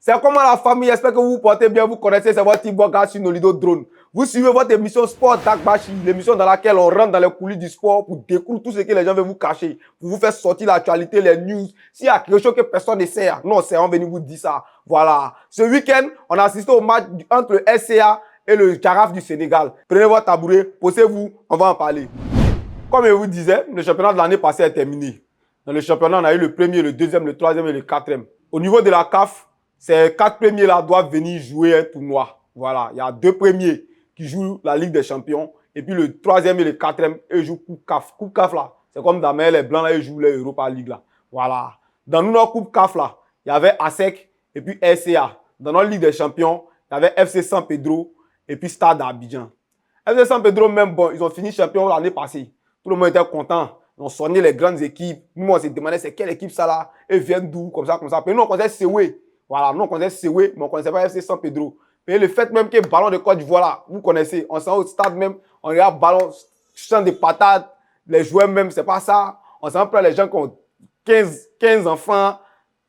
C'est comment la famille, j'espère que vous vous portez bien, vous connaissez, c'est votre team workout sur Nolido Drone. Vous suivez votre émission Sport Dakbashi, l'émission dans laquelle on rentre dans les coulisses du sport pour découvrir tout ce que les gens veulent vous cacher, pour vous faire sortir l'actualité, les news. S'il y a quelque chose que personne ne sait, non, c'est on venu vous dire ça. Voilà. Ce week-end, on a assisté au match entre le SCA et le Jaraaf du Sénégal. Prenez votre tabouret, posez-vous, on va en parler. Comme je vous disais, le championnat de l'année passée est terminé. Dans le championnat, on a eu le premier, le deuxième, le troisième et le quatrième. Au niveau de la CAF, ces 4 premiers-là doivent venir jouer un tournoi. Voilà, il y a 2 premiers qui jouent la Ligue des Champions. Et puis le troisième et le quatrième, eux jouent Coupe CAF. Coupe CAF, là, c'est comme Damel, les Blancs, là, ils jouent l'Europa League, là. Voilà. Dans notre Coupe CAF, là, il y avait ASEC et puis RCA. Dans notre Ligue des Champions, il y avait FC San Pedro et puis Stade Abidjan. FC San Pedro, même bon, ils ont fini champion l'année passée. Tout le monde était content. Ils ont soigné les grandes équipes. Nous, on s'est demandé c'est quelle équipe ça là. Ils viennent d'où, comme ça, comme ça. Puis nous, on connaissait Sewé. Voilà, nous, on connaissait Sewé, mais on ne connaissait pas FC San Pedro. Et le fait même que le ballon de Côte d'Ivoire là, vous connaissez, on s'en va au stade même, on regarde ballon, champ de patates, les joueurs même, c'est pas ça. On s'en prend les gens qui ont 15 enfants,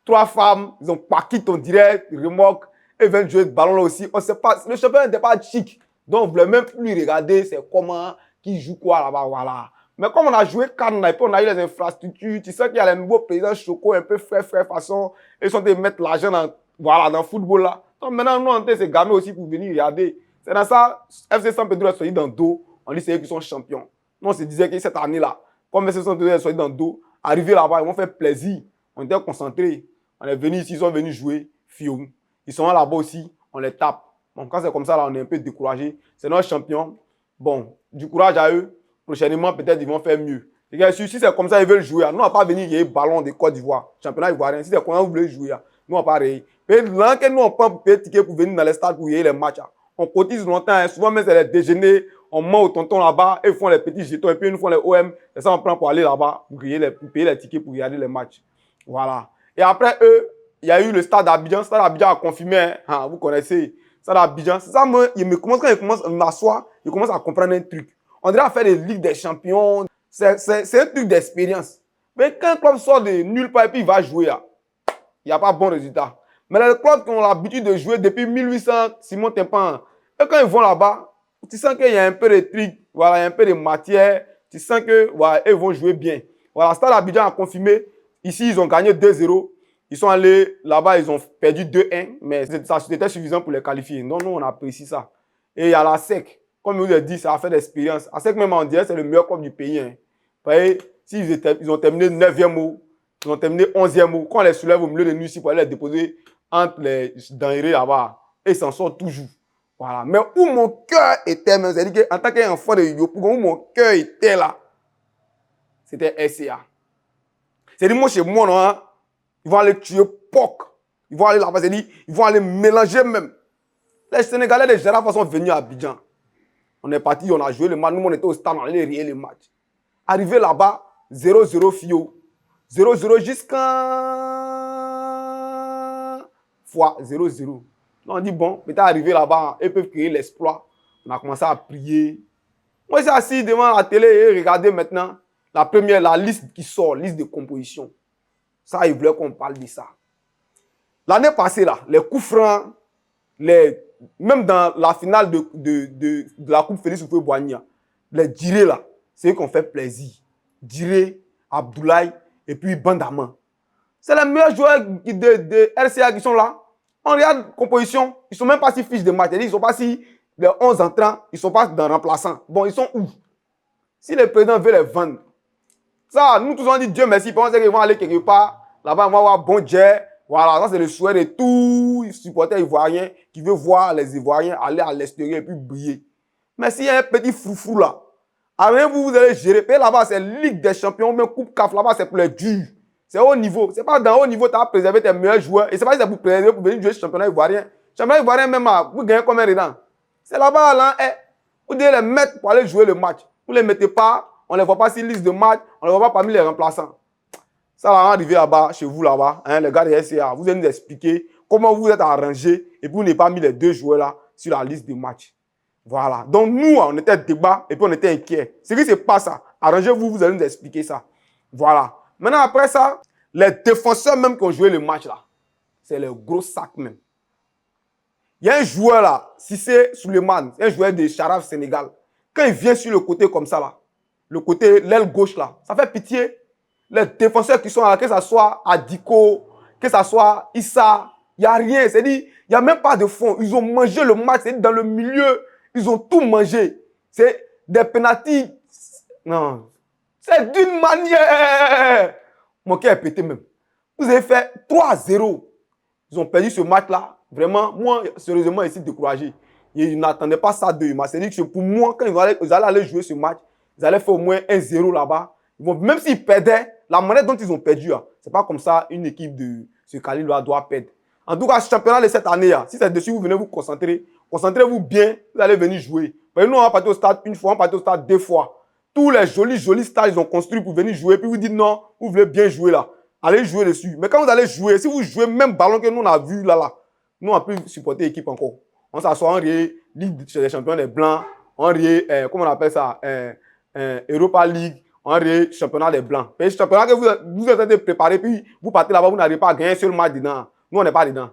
3 femmes, ils ont parqué ton direct, remorque, et viennent jouer le ballon là aussi. On sait pas, le championnat n'était pas chic. Donc, on ne voulait même plus regarder c'est comment, qui joue quoi là-bas, voilà. Mais comme on a joué Cannes, et puis on a eu les infrastructures, tu sais qu'il y a les nouveaux présidents Choco, un peu frais façon, ils sont de mettre l'argent dans, voilà, dans le football là. Donc maintenant, nous, on était ces gamins aussi pour venir regarder. C'est dans ça, FC San Pedro est sorti dans le dos, on dit c'est eux qui sont champions. Nous, on se disait que cette année-là, comme FC San Pedro est sorti dans le dos, arrivé là-bas, ils vont faire plaisir. On était concentrés. On est venus ici, ils sont venus jouer, Fion. Ils sont là-bas aussi, on les tape. Bon, quand c'est comme ça, là, on est un peu découragé. C'est notre champion. Bon, du courage à eux. Prochainement, peut-être ils vont faire mieux. Si c'est comme ça, ils veulent jouer. Nous, on ne va pas venir gagner le ballon de Côte d'Ivoire. Championnat ivoirien. Si c'est comme ça, vous voulez jouer. Nous, on ne va pas réagir. Mais là, que nous, on prend des tickets pour venir dans les stades pour gagner les matchs. On cotise longtemps. Souvent, même, c'est les déjeuners. On ment au tonton là-bas. Ils font les petits jetons. Et puis, ils nous font les OM. Et ça, on prend pour aller là-bas pour payer les tickets pour regarder les matchs. Voilà. Et après, eux, il y a eu le stade d'Abidjan. Le stade d'Abidjan a confirmé. Hein, vous connaissez. Stade d'Abidjan. C'est ça, quand il commence à m'asseoir, il commence à comprendre un truc. On dirait faire des Ligues des Champions. C'est un truc d'expérience. Mais quand un club sort de nulle part et puis il va jouer, il n'y a pas bon résultat. Mais les clubs qui ont l'habitude de jouer depuis 1800, Simon Tempan, et quand ils vont là-bas, tu sens qu'il y a un peu de trucs, voilà, il y a un peu de matière. Tu sens que voilà, ils vont jouer bien. Voilà, Stade Abidjan a confirmé. Ici, ils ont gagné 2-0. Ils sont allés là-bas, ils ont perdu 2-1. Mais ça c'était suffisant pour les qualifier. Non, nous, on apprécie ça. Et il y a la SEC. Comme je vous l'ai dit, ça a fait d'expérience. À ce que même on dirait, c'est le meilleur club du pays. Hein. Vous voyez, ils ont terminé 9e mot, ils ont terminé 11e mot. Quand on les soulève au milieu de nuit ici pour aller les déposer entre les denrées là-bas, et ils s'en sortent toujours. Voilà. Mais où mon cœur était, même, c'est-à-dire qu'en tant qu'enfant de Yopougon, où mon cœur était là, c'était SCA. C'est-à-dire, moi, chez moi, non, hein, ils vont aller tuer POC. Ils vont aller là-bas, c'est-à-dire, ils vont aller mélanger même. Les Sénégalais, les Jaraaf sont venus à Abidjan. On est parti, on a joué le match. Nous, on était au stade, on allait rier le match. Arrivé là-bas, 0-0 Fio. 0-0 jusqu'à fois 0-0. On dit, bon, peut-être arrivé là-bas, ils peuvent créer l'exploit. On a commencé à prier. Moi, j'ai assis devant la télé et regardé maintenant la liste qui sort, liste de composition. Ça, ils voulaient qu'on parle de ça. L'année passée, là, les coups francs, même dans la finale de la Coupe Félix Houphouët-Boigny, les Djiré là, c'est eux qui ont fait plaisir. Djiré, Abdoulaye et puis Bandama. C'est les meilleurs joueurs de RCA qui sont là. On regarde la composition, ils ne sont même pas si fiches de match. Ils ne sont pas si les 11 entrants, ils ne sont pas dans remplaçant. Bon, ils sont où? Si le président veut les vendre, ça, nous tous on dit Dieu merci, on sait qu'ils vont aller quelque part. Là-bas, on va avoir bon jet. Voilà, ça c'est le souhait de tous les supporters ivoiriens qui veulent voir les Ivoiriens aller à l'extérieur et puis briller. Mais s'il y a un petit froufrou là, avec vous allez gérer. Et là-bas, c'est Ligue des Champions, mais Coupe CAF, là-bas, c'est pour les durs. C'est haut niveau. C'est pas dans haut niveau, tu as préservé tes meilleurs joueurs. Et c'est pas si c'est pour préserver, pour venir jouer le championnat ivoirien. Championnat ivoirien, même, vous gagnez combien dedans? C'est là-bas, là, vous devez les mettre pour aller jouer le match. Vous ne les mettez pas, on ne les voit pas sur liste de match, on ne les voit pas parmi les remplaçants. Ça va arriver là-bas, chez vous là-bas, hein, les gars de SCA, vous allez nous expliquer comment vous êtes arrangés et puis vous n'avez pas mis les 2 joueurs là sur la liste de match. Voilà. Donc nous, on était débat et puis on était inquiets. Ce qui se passe, arrangez-vous, vous allez nous expliquer ça. Voilà. Maintenant, après ça, les défenseurs même qui ont joué le match là, c'est le gros sac même. Il y a un joueur là, Cissé Souleymane, un joueur de Sharaf Sénégal. Quand il vient sur le côté comme ça là, le côté, l'aile gauche là, ça fait pitié. Les défenseurs qui sont là, que ce soit Adiko, que ce soit Issa, il n'y a rien. C'est-à-dire, il n'y a même pas de fond. Ils ont mangé le match, c'est dans le milieu, ils ont tout mangé. C'est des pénaltys. Non. C'est d'une manière. Mon cœur est pété même. Vous avez fait 3-0. Ils ont perdu ce match-là. Vraiment, moi, sérieusement, je suis découragé. Ils n'attendaient pas ça d'eux. C'est-à-dire que pour moi, quand ils allaient aller jouer ce match, ils allaient faire au moins 1-0 là-bas. Même s'ils perdaient, la manière dont ils ont perdu, ce n'est pas comme ça une équipe de ce calibre doit perdre. En tout cas, le championnat de cette année, si c'est dessus, vous venez vous concentrer. Concentrez-vous bien, vous allez venir jouer. Parce que nous, on va partir au stade une fois, on va partir au stade 2 fois. Tous les jolis stades, ils ont construit pour venir jouer. Puis vous dites non, vous voulez bien jouer là. Allez jouer dessus. Mais quand vous allez jouer, si vous jouez même ballon que nous on a vu là, nous on a pu supporter l'équipe encore. On s'assoit, on rit, Ligue des champions des Blancs, on rit, comment on appelle ça, Europa League, on rit, championnat des Blancs. Mais le championnat que vous êtes en train de préparer, puis vous partez là-bas, vous n'arrivez pas à gagner un seul match dedans. Nous on n'est pas dedans.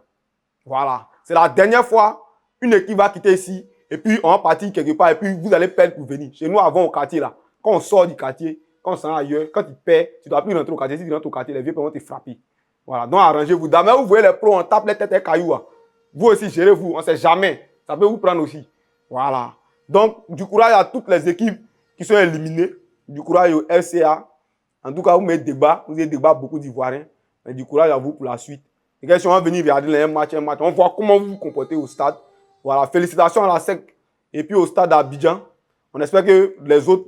Voilà. C'est la dernière fois, une équipe va quitter ici, et puis on va partir quelque part, et puis vous allez perdre pour venir. Chez nous, avant au quartier là, quand on sort du quartier, quand on s'en va ailleurs, quand tu perds, tu ne dois plus rentrer au quartier. Si tu rentres au quartier, les vieux vont te frapper. Voilà, donc arrangez-vous. D'abord, vous voyez les pros, on tape les têtes et cailloux. Vous aussi, gérez-vous. On ne sait jamais. Ça peut vous prendre aussi. Voilà. Donc, du courage à toutes les équipes qui sont éliminées. Du courage au RCA. En tout cas, vous mettez débat. Vous avez débat beaucoup d'Ivoiriens. Mais du courage à vous pour la suite. Les gars, si on va venir regarder un match, on voit comment vous vous comportez au stade. Voilà. Félicitations à la SEC et puis au stade d'Abidjan. On espère que les autres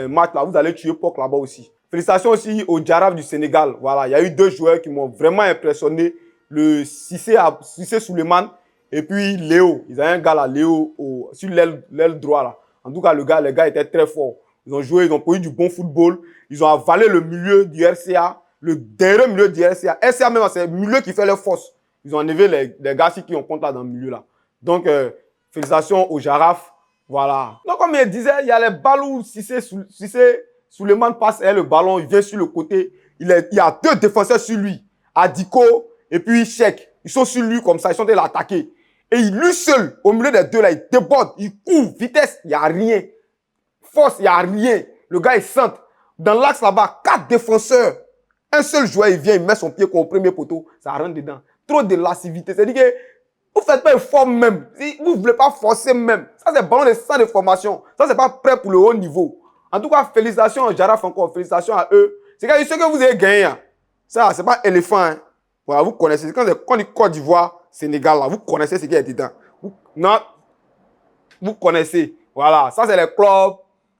matchs, là, vous allez tuer POC là-bas aussi. Félicitations aussi au Djaraf du Sénégal. Voilà, il y a eu 2 joueurs qui m'ont vraiment impressionné. Le Cissé Souleymane et puis Léo. Ils avaient un gars là, Léo, sur l'aile droit là. En tout cas, les gars étaient très forts. Ils ont joué, ils ont produit du bon football. Ils ont avalé le milieu du RCA, le dernier milieu du RCA. RCA même, c'est le milieu qui fait leur force. Ils ont enlevé les gars qui ont compte là dans le milieu là. Donc, félicitations au Djaraf. Voilà. Donc, comme il disait, il y a les ballons où Cissé Souleymane passe le ballon, il vient sur le côté. Il y a 2 défenseurs sur lui. Adiko et puis Cheikh. Ils sont sur lui comme ça, ils sont en train de l'attaquer. Et lui seul, au milieu des deux là, il déborde, il court, vitesse, il n'y a rien. Force, il n'y a rien. Le gars, il centre. Dans l'axe là-bas, 4 défenseurs. Un seul joueur, il vient, il met son pied au premier poteau, ça rentre dedans. Trop de lascivité. C'est-à-dire que vous ne faites pas effort même. Vous ne voulez pas forcer même. Ça, c'est ballon de sang de formation. Ça, c'est pas prêt pour le haut niveau. En tout cas, félicitations à Djaraf encore. Félicitations à eux. C'est que ce que vous avez gagné, ça, c'est pas éléphant. Hein. Voilà, vous connaissez. Quand on dit Côte d'Ivoire, Sénégal, là, vous connaissez ce qui est dedans. Vous connaissez. Voilà, ça, c'est les clubs.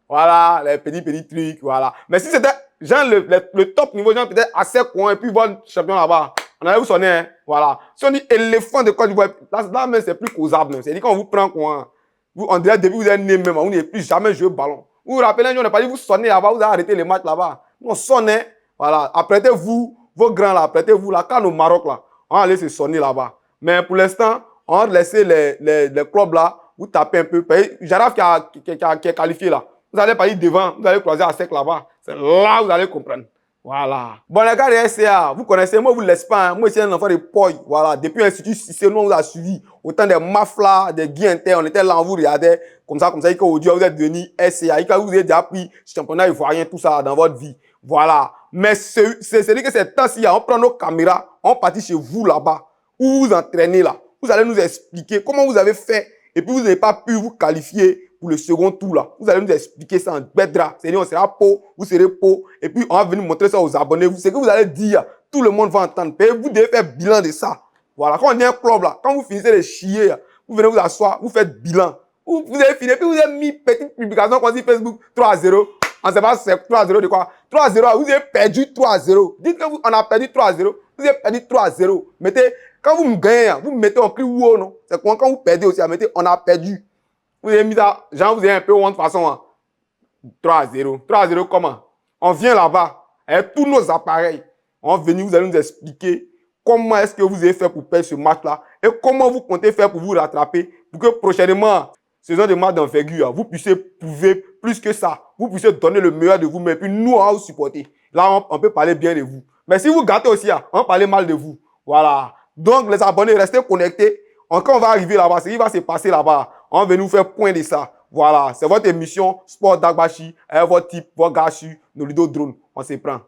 Voilà, les petits trucs. Voilà. Mais si c'était genre le top niveau, genre peut-être assez coin, et puis voir champion là-bas. On allait vous sonner, hein. Voilà. Si on dit éléphant de Côte d'Ivoire, là même, c'est plus causable. C'est-à-dire qu'on vous prend quoi. On dirait depuis que vous êtes né même, vous n'avez plus jamais joué au ballon. Vous vous rappelez, on n'a pas dit vous sonnez là-bas, vous avez arrêté les matchs là-bas. On sonnait, voilà. Apprêtez-vous, vos grands là, apprêtez-vous là, quand au Maroc là, on va aller se sonner là-bas. Mais pour l'instant, on va laisser les clubs là, vous tapez un peu. Djaraf qui est qualifié là. Vous allez pas ir devant, vous allez croiser à sec là-bas. C'est là que vous allez comprendre. Voilà. Bon, les gars de SCA, vous connaissez, moi, vous ne laissez pas. Hein. Moi, c'est un enfant de Poi. Voilà. Depuis l'Institut Cissé, nous, on vous a suivi. Autant des maflas, des guintés, on était là, on vous regardait. Comme ça, qu'aujourd'hui, vous êtes devenu SCA. Vous avez déjà pris championnat ivoirien, tout ça dans votre vie. Voilà. Mais c'est-à-dire que c'est temps-ci, on prend nos caméras, on partit chez vous là-bas, où vous vous entraînez là. Vous allez nous expliquer comment vous avez fait. Et puis, vous n'avez pas pu vous qualifier pour le second tour là. Vous allez nous expliquer ça en bedra. C'est-à-dire, on sera pot, vous serez pot. Et puis, on va venir montrer ça aux abonnés. Ce que vous allez dire, tout le monde va entendre. Et vous devez faire bilan de ça. Voilà. Quand on est un club là, quand vous finissez de chier, vous venez vous asseoir, vous faites bilan. Vous avez fini, puis vous avez mis petite publication comme dit Facebook 3-0. On ne sait pas c'est 3-0 de quoi. 3-0, vous avez perdu 3-0. Dites que on a perdu 3-0. Vous avez perdu 3-0. Mettez, quand vous me gagnez, vous me mettez en cri ou non. C'est quand vous perdez aussi, mettez on a perdu. Vous avez mis ça, genre vous avez un peu honte de façon. Hein. 3-0. 3-0 comment? On vient là-bas avec tous nos appareils. On va venir, vous allez nous expliquer comment est-ce que vous avez fait pour perdre ce match-là et comment vous comptez faire pour vous rattraper pour que prochainement, saison de match d'envergure, vous puissiez prouver plus que ça. Vous puissiez donner le meilleur de vous-même et puis nous, on va vous supporter. Là, on peut parler bien de vous. Mais si vous gâtez aussi, on va parler mal de vous. Voilà. Donc, les abonnés, restez connectés. Quand on va arriver là-bas, ce qui va se passer là-bas, on va nous faire point de ça. Voilà, c'est votre émission Sport Dagbashi, avec votre type, votre gars sur Nolido Drone. On se prend.